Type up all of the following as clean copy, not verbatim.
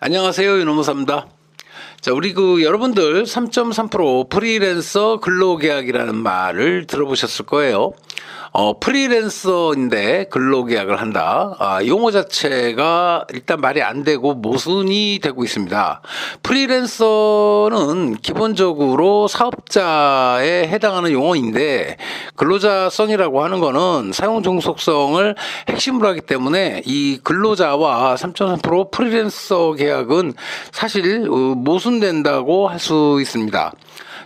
안녕하세요, 유노무사입니다. 자, 우리 여러분들 3.3% 프리랜서 근로계약이라는 말을 들어보셨을 거예요. 프리랜서인데 근로계약을 한다. 용어 자체가 일단 말이 안 되고 모순이 되고 있습니다. 프리랜서는 기본적으로 사업자에 해당하는 용어인데 근로자성이라고 하는 거는 사용 종속성을 핵심으로 하기 때문에 이 근로자와 3.3% 프리랜서 계약은 사실 모순된다고 할 수 있습니다.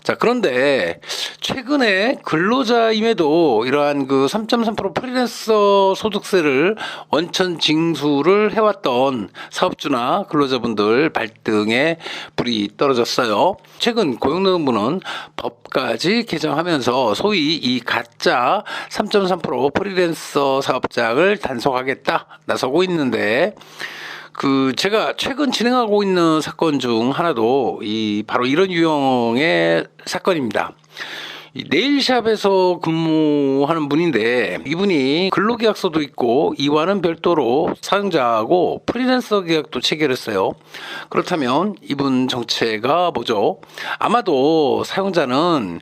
자, 그런데 최근에 근로자임에도 이러한 3.3% 프리랜서 소득세를 원천 징수를 해왔던 사업주나 근로자분들 발등에 불이 떨어졌어요. 최근 고용노동부는 법까지 개정하면서 소위 이 가짜 3.3% 프리랜서 사업장을 단속하겠다 나서고 있는데, 제가 최근 진행하고 있는 사건 중 하나도 바로 이런 유형의 사건입니다. 네일샵에서 근무하는 분인데 이분이 근로계약서도 있고 이와는 별도로 사용자하고 프리랜서 계약도 체결했어요. 그렇다면 이분 정체가 뭐죠? 아마도 사용자는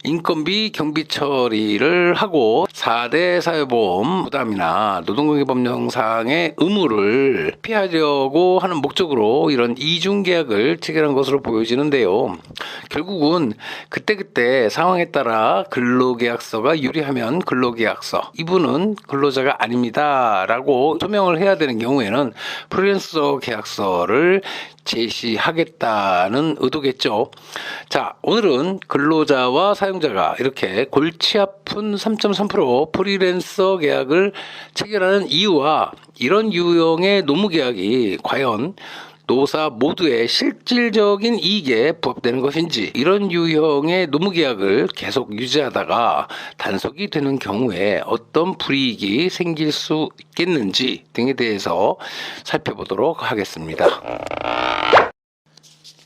인건비 경비 처리를 하고 4대 사회보험 부담이나 노동관계법령상의 의무를 피하려고 하는 목적으로 이런 이중계약을 체결한 것으로 보여지는데요. 결국은 그때그때 상황에 따라 근로계약서가 유리하면 근로계약서, 이분은 근로자가 아닙니다 라고 소명을 해야 되는 경우에는 프리랜서 계약서를 제시하겠다는 의도겠죠. 자, 오늘은 근로자와 사용자가 이렇게 골치 아픈 3.3% 프리랜서 계약을 체결하는 이유와 이런 유형의 노무계약이 과연 노사 모두의 실질적인 이익에 부합되는 것인지, 이런 유형의 노무계약을 계속 유지하다가 단속이 되는 경우에 어떤 불이익이 생길 수 있겠는지 등에 대해서 살펴보도록 하겠습니다.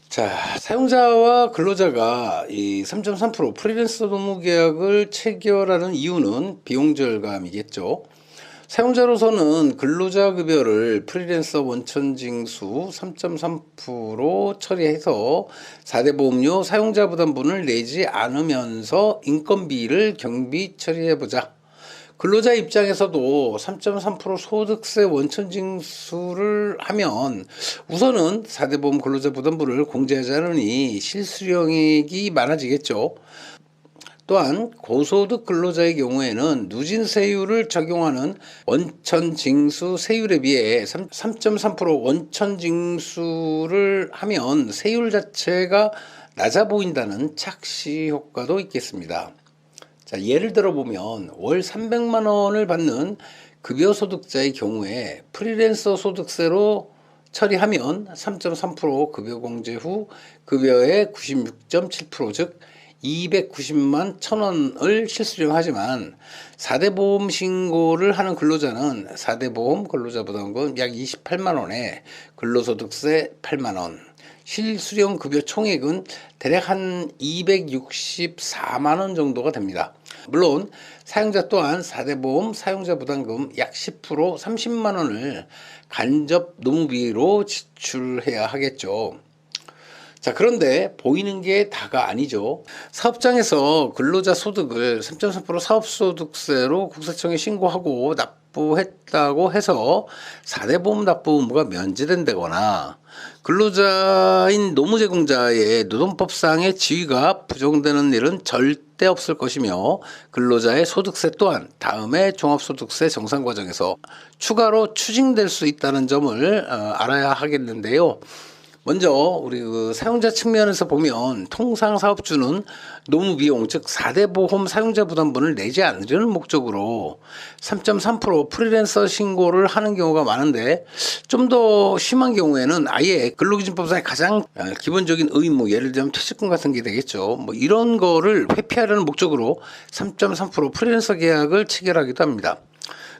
자, 사용자와 근로자가 이 3.3% 프리랜서 노무계약을 체결하는 이유는 비용 절감이겠죠. 사용자로서는 근로자 급여를 프리랜서 원천징수 3.3% 처리해서 4대 보험료 사용자 부담분을 내지 않으면서 인건비를 경비 처리해보자. 근로자 입장에서도 3.3% 소득세 원천징수를 하면 우선은 4대 보험 근로자 부담분을 공제하지 않으니 실수령액이 많아지겠죠. 또한 고소득 근로자의 경우에는 누진세율을 적용하는 원천징수 세율에 비해 3.3% 원천징수를 하면 세율 자체가 낮아 보인다는 착시 효과도 있겠습니다. 자, 예를 들어 보면 월 300만 원을 받는 급여소득자의 경우에 프리랜서 소득세로 처리하면 3.3% 급여 공제 후 급여의 96.7%, 즉 290만 1,000원을 실수령하지만 4대 보험 신고를 하는 근로자는 4대 보험 근로자 부담금 약 28만 원에 근로소득세 8만 원, 실수령 급여 총액은 대략 한 264만 원 정도가 됩니다. 물론 사용자 또한 4대 보험 사용자 부담금 약 10% 30만 원을 간접 노무비로 지출해야 하겠죠. 자, 그런데 보이는 게 다가 아니죠. 사업장에서 근로자 소득을 3.3% 사업소득세로 국세청에 신고하고 납부했다고 해서 4대 보험 납부 의무가 면제된다거나 근로자인 노무제공자의 노동법상의 지위가 부정되는 일은 절대 없을 것이며, 근로자의 소득세 또한 다음에 종합소득세 정산 과정에서 추가로 추징될 수 있다는 점을 알아야 하겠는데요. 먼저 우리 사용자 측면에서 보면 통상 사업주는 노무비용, 즉 4대 보험 사용자 부담분을 내지 않으려는 목적으로 3.3% 프리랜서 신고를 하는 경우가 많은데, 좀 더 심한 경우에는 아예 근로기준법상의 가장 기본적인 의무, 예를 들면 퇴직금 같은 게 되겠죠. 이런 거를 회피하려는 목적으로 3.3% 프리랜서 계약을 체결하기도 합니다.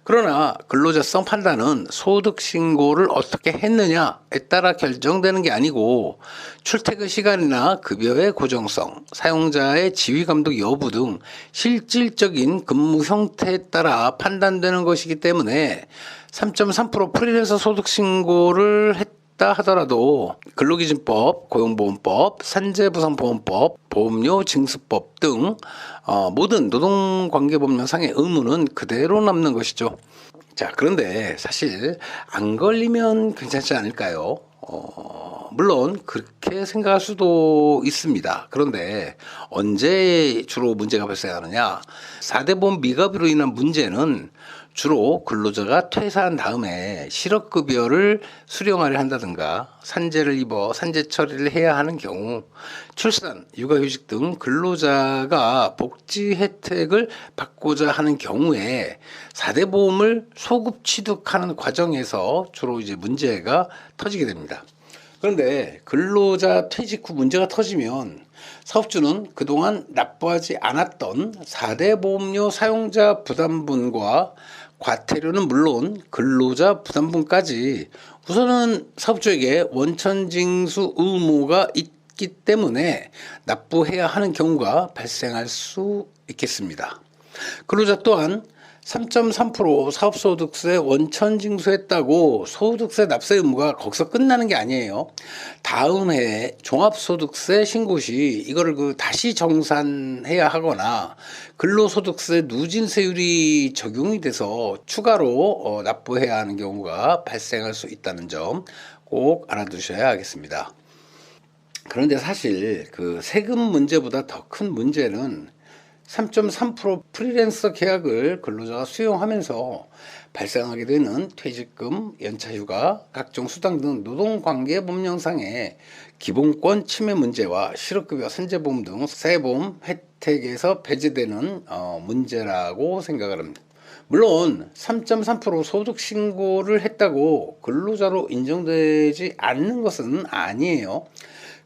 그러나 근로자성 판단은 소득 신고를 어떻게 했느냐에 따라 결정되는 게 아니고 출퇴근 시간이나 급여의 고정성, 사용자의 지휘 감독 여부 등 실질적인 근무 형태에 따라 판단되는 것이기 때문에 3.3% 프리랜서 소득 신고를 있다 하더라도 근로기준법, 고용보험법, 산재부상보험법, 보험료 징수법 등 모든 노동관계법령상의 의무는 그대로 남는 것이죠. 자, 그런데 사실 안 걸리면 괜찮지 않을까요? 물론 그렇게 생각할 수도 있습니다. 그런데 언제 주로 문제가 발생하느냐? 4대 보험 미납으로 인한 문제는 주로 근로자가 퇴사한 다음에 실업급여를 수령하려 한다든가 산재를 입어 산재 처리를 해야 하는 경우, 출산, 육아휴직 등 근로자가 복지 혜택을 받고자 하는 경우에 4대 보험을 소급 취득하는 과정에서 주로 이제 문제가 터지게 됩니다. 그런데 근로자 퇴직 후 문제가 터지면 사업주는 그동안 납부하지 않았던 4대 보험료 사용자 부담분과 과태료는 물론 근로자 부담분까지 우선은 사업주에게 원천징수 의무가 있기 때문에 납부해야 하는 경우가 발생할 수 있겠습니다. 근로자 또한 3.3% 사업소득세 원천징수했다고 소득세 납세 의무가 거기서 끝나는 게 아니에요. 다음 해에 종합소득세 신고 시 이거를 다시 정산해야 하거나 근로소득세 누진세율이 적용이 돼서 추가로 납부해야 하는 경우가 발생할 수 있다는 점 꼭 알아두셔야 하겠습니다. 그런데 사실 그 세금 문제보다 더 큰 문제는 3.3% 프리랜서 계약을 근로자가 수용하면서 발생하게 되는 퇴직금, 연차휴가, 각종 수당 등 노동관계법령상의 기본권 침해 문제와 실업급여, 산재보험 등 사회보험 혜택에서 배제되는 문제라고 생각을 합니다. 물론 3.3% 소득 신고를 했다고 근로자로 인정되지 않는 것은 아니에요.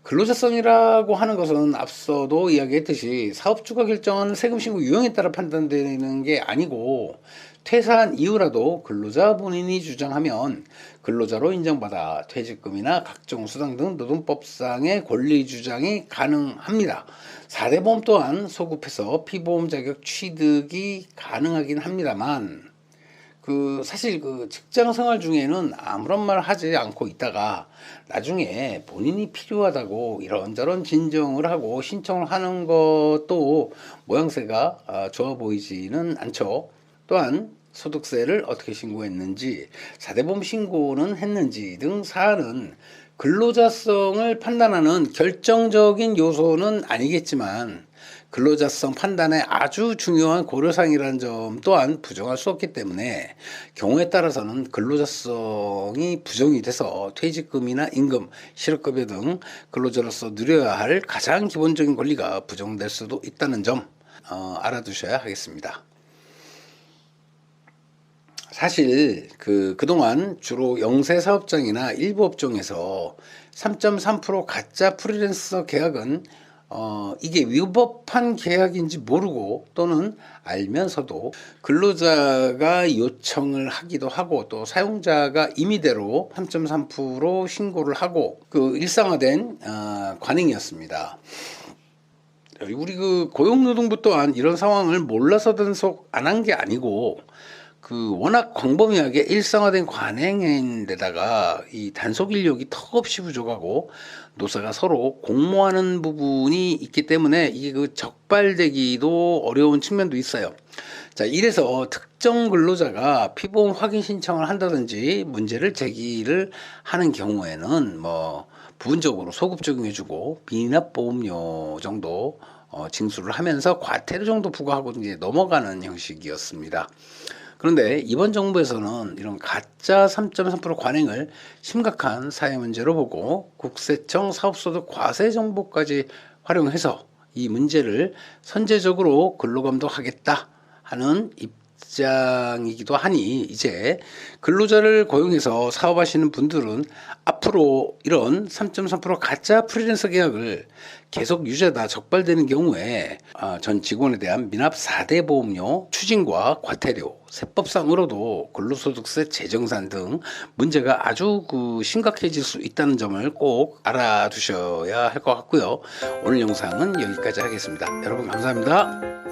근로자성이라고 하는 것은 앞서도 이야기했듯이 사업주가 결정하는 세금 신고 유형에 따라 판단되는 게 아니고 퇴사한 이후라도 근로자 본인이 주장하면 근로자로 인정받아 퇴직금이나 각종 수당 등 노동법상의 권리 주장이 가능합니다. 4대 보험 또한 소급해서 피보험 자격 취득이 가능하긴 합니다만 사실 직장 생활 중에는 아무런 말 하지 않고 있다가 나중에 본인이 필요하다고 이런저런 진정을 하고 신청을 하는 것도 모양새가 좋아 보이지는 않죠. 또한 소득세를 어떻게 신고했는지, 4대 보험 신고는 했는지 등 사안은 근로자성을 판단하는 결정적인 요소는 아니겠지만 근로자성 판단에 아주 중요한 고려사항이라는 점 또한 부정할 수 없기 때문에 경우에 따라서는 근로자성이 부정이 돼서 퇴직금이나 임금, 실업급여 등 근로자로서 누려야 할 가장 기본적인 권리가 부정될 수도 있다는 점 알아두셔야 하겠습니다. 사실 그동안 주로 영세사업장이나 일부 업종에서 3.3% 가짜 프리랜서 계약은 이게 위법한 계약인지 모르고 또는 알면서도 근로자가 요청을 하기도 하고 또 사용자가 임의대로 3.3% 신고를 하고 일상화된 관행이었습니다. 우리 고용노동부 또한 이런 상황을 몰라서 단속 안 한 게 아니고 워낙 광범위하게 일상화된 관행인데다가 이 단속 인력이 턱없이 부족하고 노사가 서로 공모하는 부분이 있기 때문에 이게 적발되기도 어려운 측면도 있어요. 자, 이래서 특정 근로자가 피보험 확인 신청을 한다든지 문제를 제기를 하는 경우에는 부분적으로 소급 적용해주고 미납보험료 정도 징수를 하면서 과태료 정도 부과하고 이제 넘어가는 형식이었습니다. 그런데 이번 정부에서는 이런 가짜 3.3% 관행을 심각한 사회 문제로 보고 국세청 사업소득 과세 정보까지 활용해서 이 문제를 선제적으로 근로감독하겠다 하는 입장이기도 하니 이제 근로자를 고용해서 사업하시는 분들은 앞으로 이런 3.3% 가짜 프리랜서 계약을 계속 유죄다 적발되는 경우에 전 직원에 대한 미납 4대 보험료 추징과 과태료, 세법상으로도 근로소득세 재정산 등 문제가 아주 심각해질 수 있다는 점을 꼭 알아두셔야 할 것 같고요. 오늘 영상은 여기까지 하겠습니다. 여러분 감사합니다.